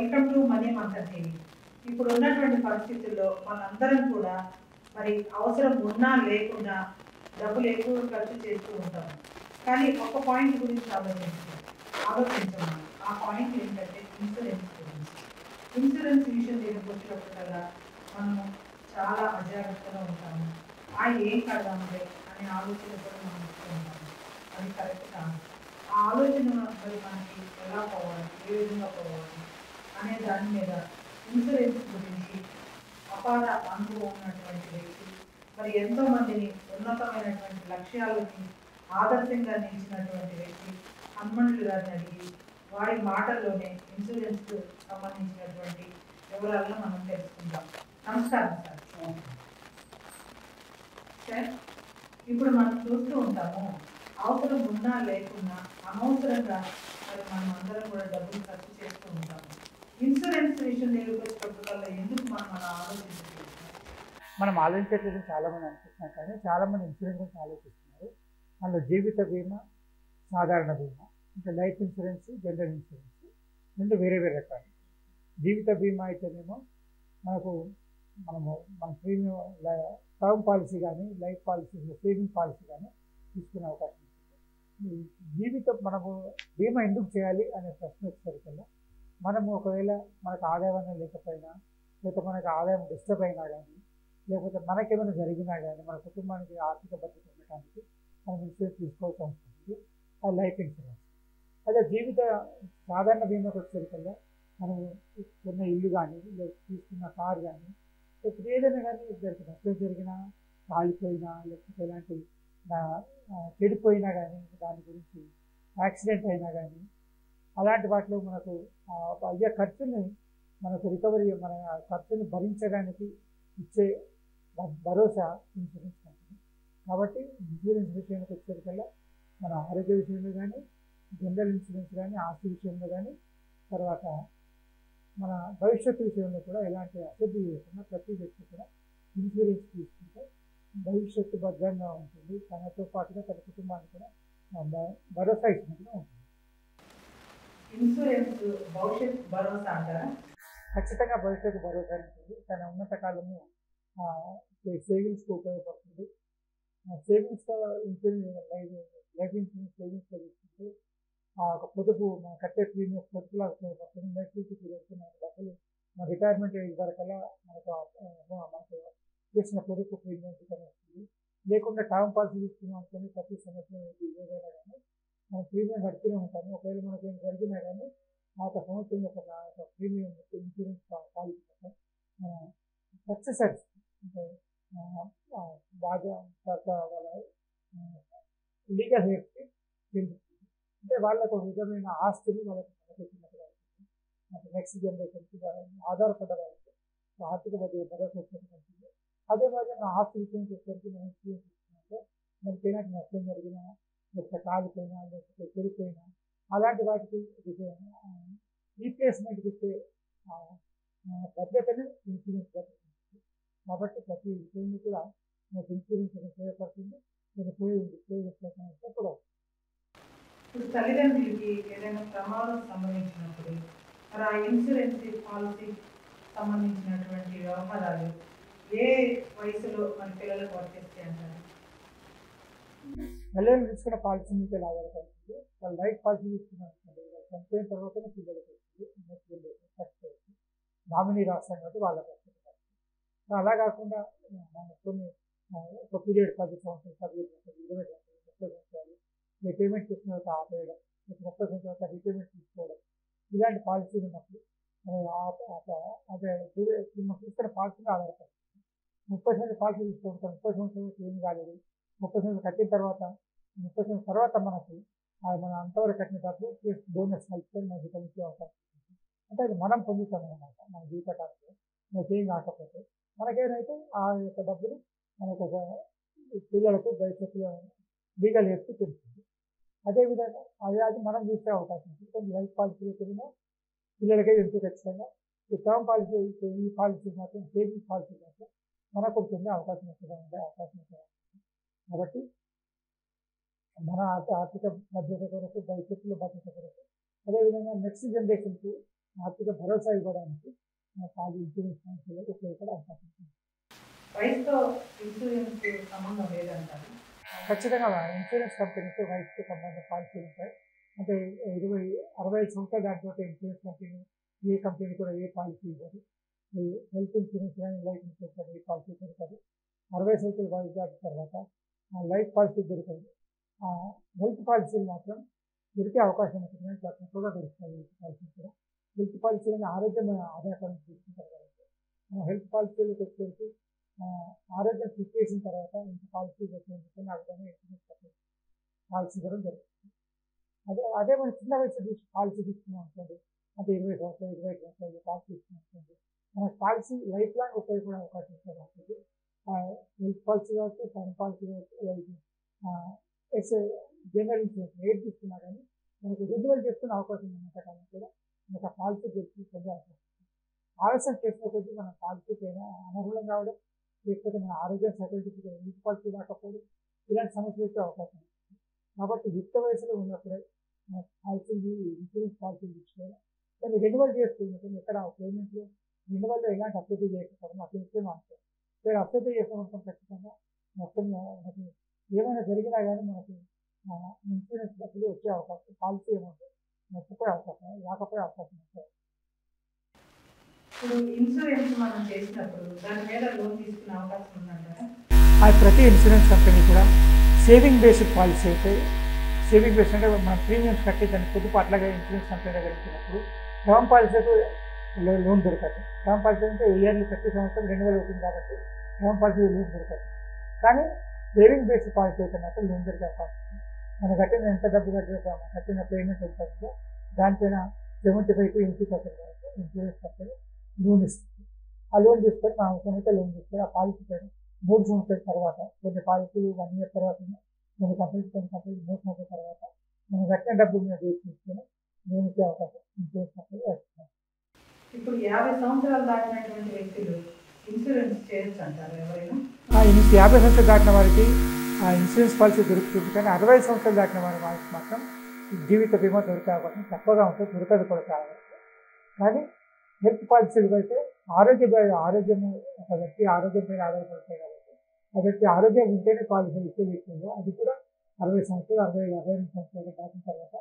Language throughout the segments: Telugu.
Welcome to money Mantra TV. ఇప్పుడు ఉన్నటువంటి పరిస్థితుల్లో మనందరం కూడా మరి అవసరం ఉన్నా లేకున్నా డబ్బులు ఎక్కువ ఖర్చు చేస్తూ ఉంటాము. కానీ ఒక పాయింట్ గురించి ఆలోచించాము. ఆ పాయింట్ ఏంటంటే ఇన్సూరెన్స్ గురించి. ఇన్సూరెన్స్ విషయం దగ్గరకు వచ్చినప్పుడల్లా మనము చాలా అజాగ్రత్తగా ఉంటాము. ఏం కడదాంలే అనే ఆలోచన కూడా మనం వస్తూ ఉంటాము. అది కరెక్ట్ కాదు. ఆ ఆలోచన మరి మనకి ఎలా పోవాలి, ఏ విధంగా పోవాలి అనే దాని మీద ఇన్సూరెన్స్ గురించి అపార అనుభవం ఉన్నటువంటి వ్యక్తి, మరి ఎంతో మందిని ఉన్నతమైనటువంటి లక్ష్యాలకి ఆదర్శంగా నిలిచినటువంటి వ్యక్తి హనుమంతులు గారిని అడిగి వారి మాటల్లోనే ఇన్సూరెన్స్ సంబంధించినటువంటి వివరాలను మనం తెలుసుకుందాం. నమస్కారం సార్. సార్, ఇప్పుడు మనం చూస్తూ ఉంటాము, అవసరం ఉన్నా లేకున్నా అనవసరంగా మరి మనం అందరం కూడా డబ్బులు ఖర్చు చేస్తూ ఉంటాము. ఇన్సూరెన్స్ విషయం నిరూపించినప్పుడల్లా ఎందుకు మనం అలా ఆలోచించలేదు? మనం ఆలోచించట్లేదు చాలామంది అనుకుంటున్నాం, కానీ చాలామంది ఇన్సూరెన్స్ గురించి ఆలోచిస్తున్నారు. అందులో జీవిత బీమా, సాధారణ బీమా, ఇంకా లైఫ్ ఇన్సూరెన్స్, జనరల్ ఇన్సూరెన్స్ రెండు వేరే వేరే రకాలు. జీవిత బీమా అయితేనేమో మన ప్రీమియం టర్మ్ పాలసీ కానీ లైఫ్ పాలసీ సేవింగ్ పాలసీ కానీ తీసుకునే అవకాశం ఉంటుంది. మనము బీమా ఎందుకు చేయాలి అనే ప్రశ్న వచ్చేసరికల్లా, మనము ఒకవేళ మనకు ఆదాయం లేకపోయినా, లేకపోతే మనకు ఆదాయం డిస్టర్బ్ అయినా కానీ, లేకపోతే మనకేమైనా జరిగినా కానీ మన కుటుంబానికి ఆర్థిక భద్రత ఉండటానికి మనం ఇన్సూరెన్స్ తీసుకోవాల్సి ఉంటుంది. అది లైఫ్ ఇన్సూరెన్స్. అదే సాధారణ బీమాకి వచ్చేసరికల్లా మనం కొన్న ఇల్లు కానీ, తీసుకున్న కారు కానీ, ఇప్పుడు ఏదైనా కానీ నష్టం జరిగినా, కాలిపోయినా, లేకపోతే ఎలాంటి చెడిపోయినా కానీ, దాని గురించి యాక్సిడెంట్ అయినా కానీ, అలాంటి వాటిలో మనకు అయ్యే ఖర్చుని మనకు రికవరీ, మన ఖర్చుని భరించడానికి ఇచ్చే భరోసా ఇన్సూరెన్స్ కంపెనీ. కాబట్టి ఇన్సూరెన్స్ విషయానికి వచ్చేసరికల్లా మన ఆరోగ్య విషయంలో కానీ, జనరల్ ఇన్సూరెన్స్ కానీ, ఆస్తి విషయంలో కానీ, తర్వాత మన భవిష్యత్తు విషయంలో కూడా ఎలాంటి అసెట్ లేకుండా ప్రతి వ్యక్తి కూడా ఇన్సూరెన్స్ తీసుకుంటే భవిష్యత్తు భద్రంగా ఉంటుంది. తనతో పాటుగా తన కుటుంబానికి కూడా భరోసా ఇచ్చినట్టుగా ఉంటుంది. ఇన్సూరెన్స్ భవిష్యత్ భరోసా అంటారా? ఖచ్చితంగా భవిష్యత్తు భరోసా ఉంటుంది. తన ఉన్నత కాలము సేవింగ్స్కి ఉపయోగపడుతుంది. సేవింగ్స్లో లైఫ్ ఇన్సూరెన్స్ సేవింగ్స్లో తీసుకుంటే ఒక పొదుపు, మనం కట్టే ప్రీమియం పొదుపులా ఉపయోగపడుతుంది. మెచ్యూరిటీ పీరియడ్కి మనకు డబ్బులు మన రిటైర్మెంట్ ఏజ్ వరకల్లా మనకు చేసిన పొదుపు ప్రీమియం రిటర్న్ వస్తుంది. లేకుండా టర్మ్ పాలసీ తీసుకున్నాం అనుకోని ప్రతి సంవత్సరం ఏదైనా కానీ మనం ప్రీమియం కడుతూనే ఉంటాము. ఒకవేళ మనకి ఏం జరిగినా కానీ ఆ సంవత్సరం యొక్క ప్రీమియం ఇన్సూరెన్స్ పాలసీ సక్సెసర్స్ అంటే బాగా వాళ్ళ లీగల్ హెయిర్కి తెలుస్తుంది. అంటే వాళ్ళకు ఒక విధమైన ఆస్తిని వాళ్ళకి సమకూర్చినట్టుగా ఉంటుంది. నెక్స్ట్ జనరేషన్కి ఆధారపడ్డ వాళ్ళకి ఆర్థిక భద్రత ఉంటుంది. అదే మాదిరి మన ఆస్తి విషయం వచ్చేసరికి మనం ఇన్సూరెన్స్ తీసుకుంటే మనకి ఏదైనా నష్టం జరిగినా, లేకపోతే కాలిపోయినా, లేకపోతే చెడిపోయినా, అలాంటి వాటికి రీప్లేస్మెంట్కి ఇచ్చే భద్రతని ఇన్సూరెన్స్ భద్రత. కాబట్టి ప్రతి విషయాన్ని కూడా మనకు ఇన్సూరెన్స్ ఉపయోగపడుతుంది. నేను ఉపయోగిస్తే కూడా ఇప్పుడు తల్లిదండ్రులకి ఏదైనా ప్రమాదం సంభవించినప్పుడు మరి ఆ ఇన్సూరెన్స్ పాలసీ సంబంధించినటువంటి వ్యవహారాలు ఏ వయసులో మన పిల్లలకు వర్తిస్తాయి అంటారు? పిల్లలు తీసుకున్న పాలసీ మీద ఆధారపడుతుంది. వాళ్ళు లైఫ్ పాలసీ తీసుకున్నారనుకోండి, వాళ్ళు చనిపోయిన తర్వాతనే పిల్లలకి వస్తుంది. ఫస్ట్ నామినీ రాస్తాం కాబట్టి వాళ్ళకి వస్తుంది. అలా కాకుండా కొన్ని ఒక పీరియడ్ 10 సంవత్సరాలు, 15 సంవత్సరాలు, 20 సంవత్సరాలు, 30 సంవత్సరాలు పేమెంట్ చేసిన తర్వాత ఆపేయడం, 30 సంవత్సరాల తర్వాత రీపేమెంట్ తీసుకోవడం, ఇలాంటి పాలసీలు ఉన్నప్పుడు అదే తీసుకున్న పాలసీని ఆధారపడుతుంది. 30 సంవత్సరాల పాలసీ తీసుకుంటాం, 30 సంవత్సరాలు ఏమి కాలేదు, 30 సంవత్సరాలు కట్టిన తర్వాత 30 సంవత్సరాల తర్వాత మనకి మన అంతవరకు కట్టిన డబ్బు బోనస్ కలుపుకొని మనకి కలిసే అవకాశం ఉంటుంది. అంటే అది మనం పొందుతాం అన్నమాట. మన జీవితకాలంలో మనకేం కాకపోతే మనకేమైతే ఆ యొక్క డబ్బులు మనకు పిల్లలకు భవిష్యత్తులో లీగల్ హెల్త్ తెలుస్తుంది. అదేవిధంగా అది మనం చూసే అవకాశం ఉంటుంది. కొన్ని లైఫ్ పాలసీ అయితేనేమో పిల్లలకే ఎంతో ఖచ్చితంగా, ఈ టర్మ్ పాలసీ, ఈ పాలసీ మాత్రం సేవింగ్ పాలసీ మాత్రం మనకు పొందే అవకాశం ఉండే అవకాశం ఉంటుంది. కాబట్టి మన ఆర్థిక భద్రత కొరకు, భవిష్యత్తులో భద్రత కొరకు, అదేవిధంగా నెక్స్ట్ జనరేషన్కి ఆర్థిక భరోసా ఇవ్వడానికి ఇన్సూరెన్స్ పాలసీలో ఉపయోగపడే అవకాశం ఉంది. వయసుతో ఇన్సూరెన్స్ సంబంధం లేదంటారు. ఖచ్చితంగా ఇన్సూరెన్స్ కంపెనీకి వయసుకి సంబంధించిన పాలసీలు ఉంటాయి. అంటే 65 సంవత్సరాలు దాటిపోతే ఇన్సూరెన్స్ కంపెనీ ఏ కంపెనీ కూడా ఏ పాలసీ ఇవ్వదు. ఈ హెల్త్ ఇన్సూరెన్స్ కానీ లైఫ్ ఇన్సూరెన్స్ కానీ ఏ పాలసీ దొరకదు. 60 సంవత్సరాల వయసు దాటిన తర్వాత లైఫ్ పాలసీ దొరకదు. హెల్త్ పాలసీలు మాత్రం దొరికే అవకాశం ఉంటుంది, తక్కువగా దొరుకుతాయి హెల్త్ పాలసీ కూడా. హెల్త్ పాలసీలను ఆరోగ్యం ఆధారపడి తీసుకుంటారు కాబట్టి హెల్త్ పాలసీలకు వచ్చేసి ఆరోగ్యం చెక్ చేసిన తర్వాత ఇంత పాలసీ వచ్చిందని ఆ విధంగా ఇన్సూరెన్స్ పాలసీ కూడా జరుగుతుంది. అదే మనం చిన్న వయసు పాలసీ తీసుకున్నాం అనుకోండి, అంటే 20 సంవత్సరాలు 25 సంవత్సరాలు పాలసీ తీసుకున్నాం అనుకోండి, మనకు పాలసీ లైఫ్ లాంగ్ ఉపయోగపడే అవకాశం ఉంటుంది కాబట్టి హెల్త్ పాలసీ కావచ్చు, టర్మ్ పాలసీ కావచ్చు, జనరల్ ఇన్సూరెన్స్ ఏది తీసుకున్నా కానీ మనకు రెన్యువల్ చేసుకునే అవకాశం ఉన్నంత కాలం కూడా మనకు ఆ పాలసీ పొందే అవకాశం ఉంది. ఆలస్యం చేసిన కొద్దీ మన పాలసీకి అనర్హులం కావడం, లేకపోతే మన ఆరోగ్య సర్టిఫికేట్ హెల్త్ పాలసీ రాకపోవడం, ఇలాంటి సమస్యలు వచ్చే అవకాశం ఉంటుంది. కాబట్టి యుక్త వయసులో ఉన్నప్పుడే పాలసీలు ఇన్సూరెన్స్ పాలసీలు తీసుకోవాలి. దాన్ని రెన్యువల్ చేసుకుంటుంది. ఎక్కడ పేమెంట్లో రెన్యువల్లో ఎలాంటి అప్డేట్ చేయకపోవడం అట్లా విషయం అనుకోవాలి. మీరు అప్డేట్ చేసిన మొత్తం ఖచ్చితంగా మొత్తం మనకి ఏమైనా జరిగినా కానీ మనకి ఇన్సూరెన్స్ డబ్బులు వచ్చే అవకాశం, పాలసీ ఏమంటే నష్టపోయే అవకాశం రాకపోయే అవకాశం ఉంటుంది. ఇప్పుడు ఇన్సూరెన్స్ మనం చేసినప్పుడు దాని మీద లోన్ తీసుకునే అవకాశం ఉందంటారా? అది ప్రతి ఇన్సూరెన్స్ కంపెనీ కూడా సేవింగ్ బేస్డ్ పాలసీ అయితే, సేవింగ్ బేస్డ్ అంటే మనం ప్రీమియమ్స్ కట్టి దాన్ని పొదుపు అట్లాగే ఇన్సూరెన్స్ కంపెనీ దగ్గర ఇచ్చినప్పుడు టర్మ్ పాలసీకు లోన్ దొరకదు. టర్మ్ పాలసీ అంటే ఇయర్లీ ప్రతి సంవత్సరం రెన్యువల్ అవుతుంది కాబట్టి టర్మ్ పాలసీ లోన్ దొరకదు. కానీ సేవింగ్ బేస్డ్ పాలసీ అయితే మాత్రం లోన్ దొరికే అవకాశం ఉంది. మనం కట్టిన ఎంత డబ్బు కట్టిన పేమెంట్ ఎంత ఉందో దానిపైన 75 to 80% వరకు ఇన్సూరెన్స్ కంపెనీ లోన్ ఇస్తుంది. ఆ లోన్ తీసుకొని మా అవసరమైతే లోన్ తీసుకొని ఆ పాలసీ పైన 3 సంవత్సరాల తర్వాత, కొన్ని పాలసీలు 1 year తర్వాత, కొన్ని కంపెనీలు 3 సంవత్సరాల తర్వాత మనం కట్టిన డబ్బు మీద తీసుకొని లోన్ ఇచ్చే అవకాశం ఇన్సూరెన్స్ కంపెనీ వస్తుంది. ఇప్పుడు 50 సంవత్సరాలు దాటినటువంటి వ్యక్తులు ఇన్సూరెన్స్ చేయొచ్చు అంటారు ఎవరైనా? 50 సంవత్సరాలు దాటిన వారికి ఇన్సూరెన్స్ పాలసీ దొరుకుతుంది. కానీ 60 సంవత్సరాలు దాటిన వారికి మాత్రం జీవిత బీమా దొరికే అవకాశం తక్కువగా ఉంటుంది, దొరకదు కూడా కావాలి. కానీ హెల్త్ పాలసీలు అయితే ఆరోగ్యము ఒక వ్యక్తి ఆరోగ్యం పైన ఆధారపడతాయి కాబట్టి ఆ వ్యక్తి ఆరోగ్యం ఉంటేనే పాలసీలు ఇచ్చే విషయంలో అది కూడా 60 సంవత్సరాలు 62 సంవత్సరాలు దాటిన తర్వాత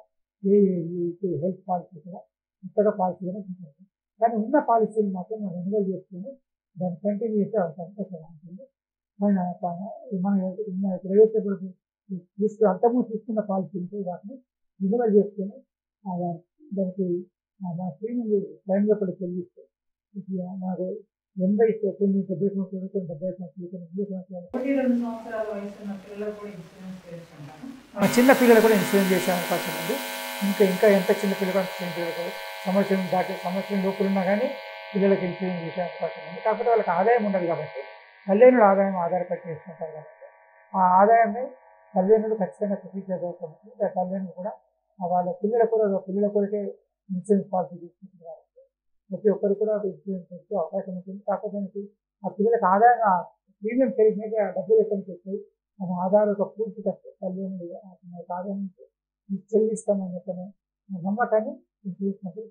హెల్త్ పాలసీ కూడా కొత్తగా పాలసీ కూడా ఉంటుంది. కానీ ఉన్న పాలసీలు మాత్రం మనం రెన్యువల్ చేసుకుని దాన్ని కంటిన్యూ చేసే అవకాశం ఎక్కువగా ఉంటుంది. మన ఏదైతే అంతకుముందు తీసుకున్న పాలసీలు వాటిని రెన్యువల్ చేసుకుని దానికి మన ప్రీమియం టైంలో కూడా చెల్లిస్తే మనకు 70 సంవత్సరాలు 70 సంవత్సరాలు 80 సంవత్సరాలు 1-2 సంవత్సరాల వయసు ఉన్న పిల్లలకు కూడా ఇన్సూరెన్స్ చేయొచ్చు అంటారు. చిన్న పిల్లలు కూడా ఇన్సూరెన్స్ చేసే అవకాశం ఉంది. ఇంకా ఎంత చిన్న పిల్లలు కూడా ఇన్సూరెన్స్ చేయకూడదు. సంవత్సరం లోపల ఉన్నా కానీ పిల్లలకు ఇన్సూరెన్స్ చేసే అవకాశం ఉంది. కాకపోతే వాళ్ళకి ఆదాయం ఉండదు కాబట్టి తల్లిదండ్రుల ఆదాయం ఆధారపడి చేసుకుంటారు కాబట్టి ఆ ఆదాయాన్ని తల్లిదండ్రులు ఖచ్చితంగా చూపించగలుగుతుంది. తల్లిదండ్రులు కూడా వాళ్ళ పిల్లల కొరకే ఇన్సూరెన్స్ పాలసీ తీసుకుంటుంది కాబట్టి ప్రతి ఒక్కరు కూడా ఇన్సూరెన్స్ చేసే అవకాశం ఉంటుంది. కాకపోతే ఆ పిల్లలకు ఆదాయం ప్రీమియం పెరిగినాక డబ్బులు ఎక్కడ చేస్తాయి మన ఆధార్ ఒక పూర్తి తల్లిదండ్రులు ఆదాయం చెల్లిస్తామని చెప్పిన నమ్మకాన్ని ఇన్సూరెన్స్ కంపెనీ